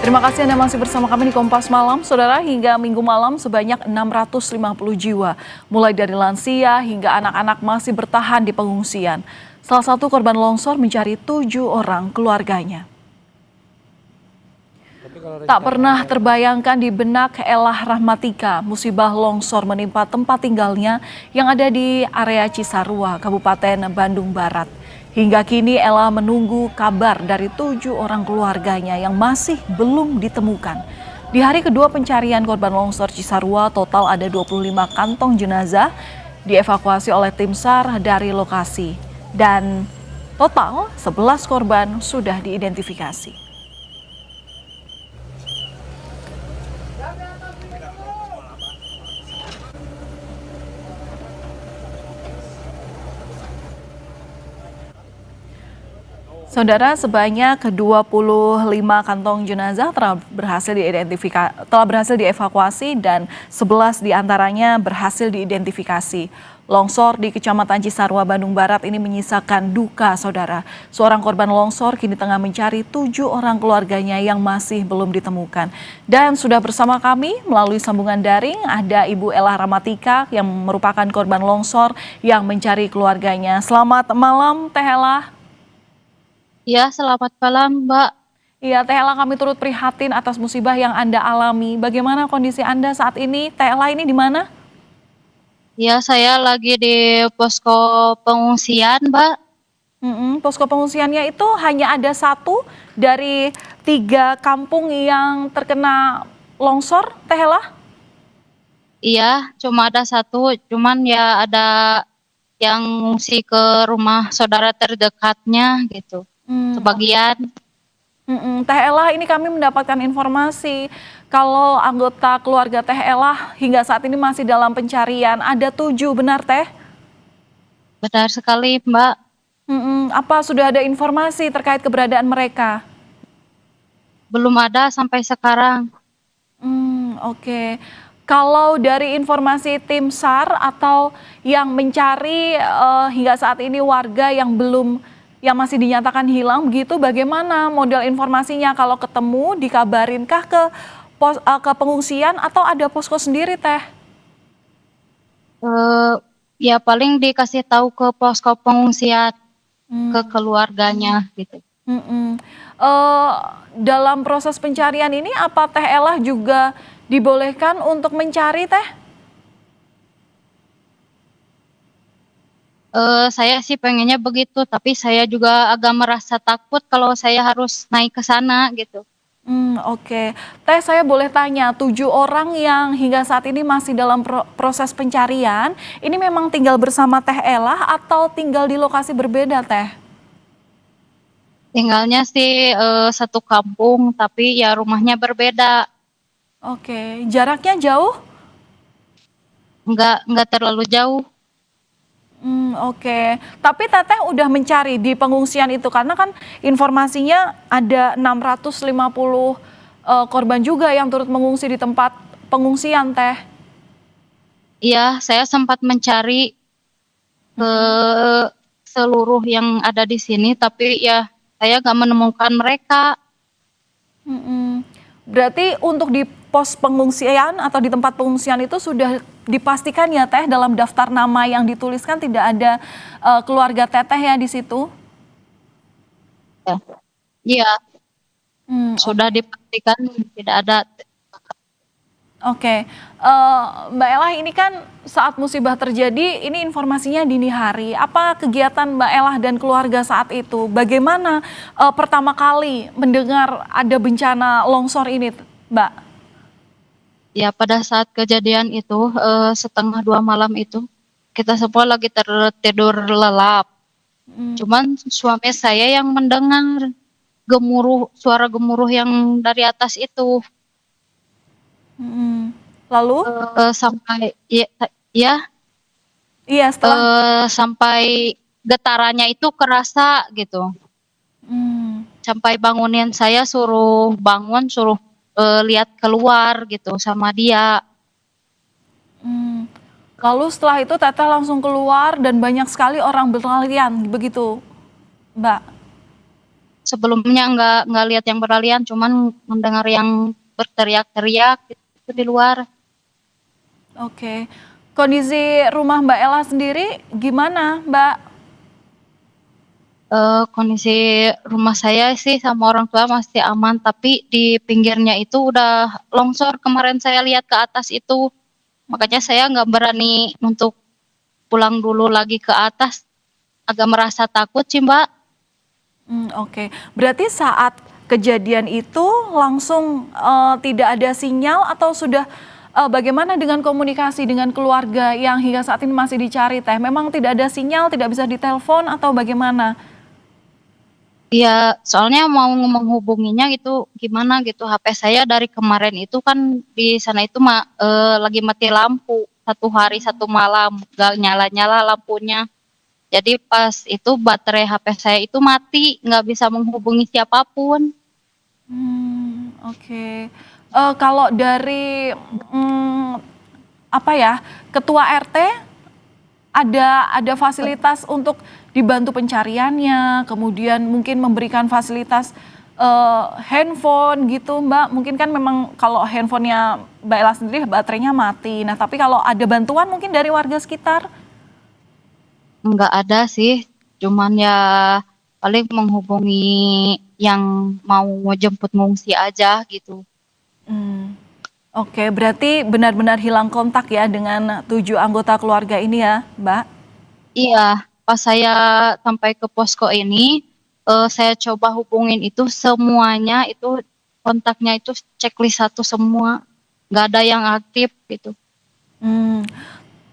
Terima kasih Anda masih bersama kami di Kompas Malam. Saudara, hingga Minggu malam sebanyak 650 jiwa, mulai dari lansia hingga anak-anak masih bertahan di pengungsian. Salah satu korban longsor mencari 7 orang keluarganya. Tak pernah terbayangkan di benak Elah Rahmatika, musibah longsor menimpa tempat tinggalnya yang ada di area Cisarua, Kabupaten Bandung Barat. Hingga kini Ella menunggu kabar dari 7 orang keluarganya yang masih belum ditemukan. Di hari kedua pencarian korban longsor Cisarua, total ada 25 kantong jenazah dievakuasi oleh tim SAR dari lokasi. Dan total 11 korban sudah diidentifikasi. Saudara, sebanyak 25 kantong jenazah telah berhasil dievakuasi dan 11 diantaranya berhasil diidentifikasi. Longsor di Kecamatan Cisarua, Bandung Barat ini menyisakan duka, saudara. Seorang korban longsor kini tengah mencari 7 orang keluarganya yang masih belum ditemukan. Dan sudah bersama kami melalui sambungan daring ada Ibu Elah Rahmatika yang merupakan korban longsor yang mencari keluarganya. Selamat malam, Teh Elah. Ya, selamat malam, Mbak. Iya, Teh Ella, kami turut prihatin atas musibah yang Anda alami. Bagaimana kondisi Anda saat ini? Teh Ella ini di mana? Ya, saya lagi di posko pengungsian, Mbak. Posko pengungsiannya itu hanya ada satu dari 3 kampung yang terkena longsor, Teh Ella? Iya, cuma ada satu, cuman ya ada yang ngungsi ke rumah saudara terdekatnya gitu. Oke. Sebagian. Teh Ella, ini kami mendapatkan informasi kalau anggota keluarga Teh Ella hingga saat ini masih dalam pencarian. Ada 7, benar Teh? Benar sekali, Mbak. Apa sudah ada informasi terkait keberadaan mereka? Belum ada sampai sekarang. Oke. Kalau dari informasi tim SAR atau yang mencari hingga saat ini warga yang masih dinyatakan hilang begitu, bagaimana model informasinya? Kalau ketemu dikabarinkah ke pengungsian atau ada posko sendiri, Teh? Eh, Ya paling dikasih tahu ke posko pengungsian ke Hmm. keluarganya gitu. Mm-mm. Eh, dalam proses pencarian ini apa Teh Elah juga dibolehkan untuk mencari, Teh? Saya sih pengennya begitu, tapi saya juga agak merasa takut kalau saya harus naik ke sana gitu. Oke. Teh, saya boleh tanya, 7 orang yang hingga saat ini masih dalam proses pencarian, ini memang tinggal bersama Teh Elah atau tinggal di lokasi berbeda, Teh? Tinggalnya sih satu kampung, tapi ya rumahnya berbeda, Oke, jaraknya jauh? nggak terlalu jauh. Oke. Tapi Teteh udah mencari di pengungsian itu karena kan informasinya ada 650 korban juga yang turut mengungsi di tempat pengungsian, Teh. Iya, saya sempat mencari ke seluruh yang ada di sini, tapi ya saya nggak menemukan mereka. Mm-mm. Berarti untuk di pos pengungsian atau di tempat pengungsian itu sudah dipastikan ya Teh dalam daftar nama yang dituliskan tidak ada keluarga Teteh ya di situ? Ya, iya, sudah Oke. dipastikan tidak ada. Oke, Mbak Elah ini kan saat musibah terjadi ini informasinya dini hari. Apa kegiatan Mbak Elah dan keluarga saat itu? Bagaimana pertama kali mendengar ada bencana longsor ini, Mbak? Ya, pada saat kejadian itu, setengah 2 malam itu, kita semua lagi tertidur lelap. Cuman suami saya yang mendengar suara gemuruh yang dari atas itu. Lalu, Sampai ya, ya iya setelah, sampai getarannya itu kerasa gitu. hmm, Sampai bangunin saya suruh bangun, suruh lihat keluar gitu sama dia. hmm. Lalu setelah itu Teteh langsung keluar dan banyak sekali orang berlarian, begitu, Mbak? sebelumnya nggak lihat yang berlarian, cuman mendengar yang berteriak-teriak itu di luar. Oke. Kondisi rumah Mbak Ella sendiri gimana, Mbak? Kondisi rumah saya sih sama orang tua masih aman, tapi di pinggirnya itu udah longsor. Kemarin saya lihat ke atas itu, makanya saya nggak berani untuk pulang dulu lagi ke atas. Agak merasa takut sih, Mbak. Oke. Berarti saat kejadian itu langsung tidak ada sinyal atau sudah bagaimana dengan komunikasi dengan keluarga yang hingga saat ini masih dicari Teh? Memang tidak ada sinyal, tidak bisa ditelepon atau bagaimana? Iya, soalnya mau menghubunginya gitu gimana gitu. HP saya dari kemarin itu kan di sana itu lagi mati lampu 1 hari 1 malam, gak nyala-nyala lampunya. Jadi pas itu baterai HP saya itu mati, nggak bisa menghubungi siapapun. Oke. Kalau dari apa ya, ketua RT ada fasilitas untuk dibantu pencariannya, kemudian mungkin memberikan fasilitas handphone gitu, Mbak. Mungkin kan memang kalau handphonenya Mbak Ella sendiri baterainya mati. Nah, tapi kalau ada bantuan mungkin dari warga sekitar? Nggak ada sih, cuman ya paling menghubungi yang mau jemput ngungsi aja gitu. Hmm. Oke, berarti benar-benar hilang kontak ya dengan 7 anggota keluarga ini ya, Mbak? Iya, pas saya sampai ke posko ini, saya coba hubungin itu semuanya itu kontaknya itu checklist satu semua, nggak ada yang aktif gitu. Hmm.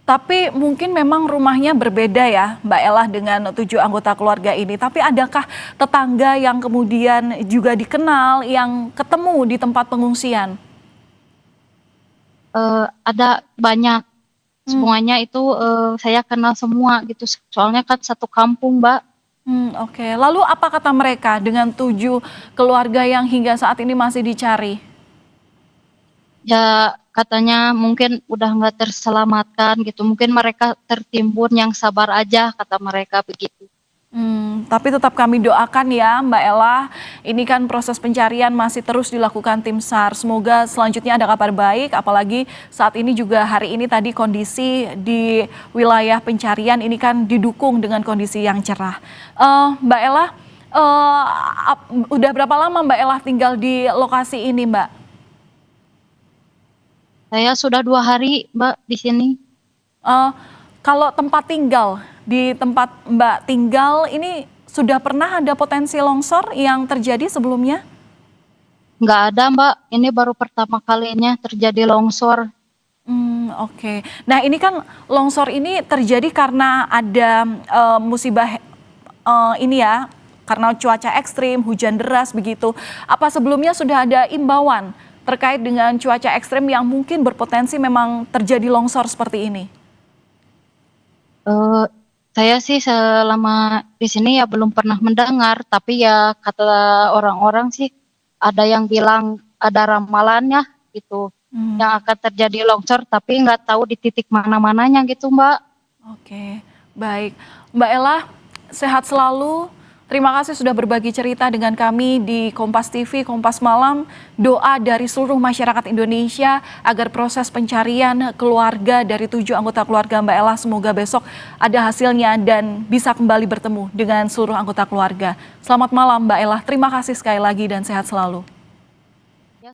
Tapi mungkin memang rumahnya berbeda ya, Mbak Ella dengan 7 anggota keluarga ini. Tapi adakah tetangga yang kemudian juga dikenal, yang ketemu di tempat pengungsian? Ada banyak, Hmm. semuanya itu saya kenal semua gitu. Soalnya kan satu kampung, Mbak. Oke. Lalu apa kata mereka dengan 7 keluarga yang hingga saat ini masih dicari? Ya katanya mungkin udah nggak terselamatkan gitu. Mungkin mereka tertimbun, yang sabar aja kata mereka begitu. Tapi tetap kami doakan ya Mbak Ella, ini kan proses pencarian masih terus dilakukan tim SAR. Semoga selanjutnya ada kabar baik, apalagi saat ini juga hari ini tadi kondisi di wilayah pencarian ini kan didukung dengan kondisi yang cerah. Mbak Ella, udah berapa lama Mbak Ella tinggal di lokasi ini Mbak? Saya sudah 2 hari, Mbak, di sini. Eh, Kalau tempat tinggal, di tempat Mbak tinggal ini sudah pernah ada potensi longsor yang terjadi sebelumnya? Nggak ada, Mbak. Ini baru pertama kalinya terjadi longsor. Oke. Nah, ini kan longsor ini terjadi karena ada musibah ini ya, karena cuaca ekstrim, hujan deras begitu. Apa sebelumnya sudah ada imbauan terkait dengan cuaca ekstrim yang mungkin berpotensi memang terjadi longsor seperti ini? Eh, saya sih selama di sini ya belum pernah mendengar, tapi ya kata orang-orang sih ada yang bilang ada ramalannya gitu, Hmm. yang akan terjadi longsor, tapi nggak tahu di titik mana-mananya gitu, Mbak. Oke, baik. Mbak Ella, sehat selalu. Terima kasih sudah berbagi cerita dengan kami di Kompas TV, Kompas Malam. Doa dari seluruh masyarakat Indonesia agar proses pencarian keluarga dari 7 anggota keluarga Mbak Ella semoga besok ada hasilnya dan bisa kembali bertemu dengan seluruh anggota keluarga. Selamat malam Mbak Ella, terima kasih sekali lagi dan sehat selalu.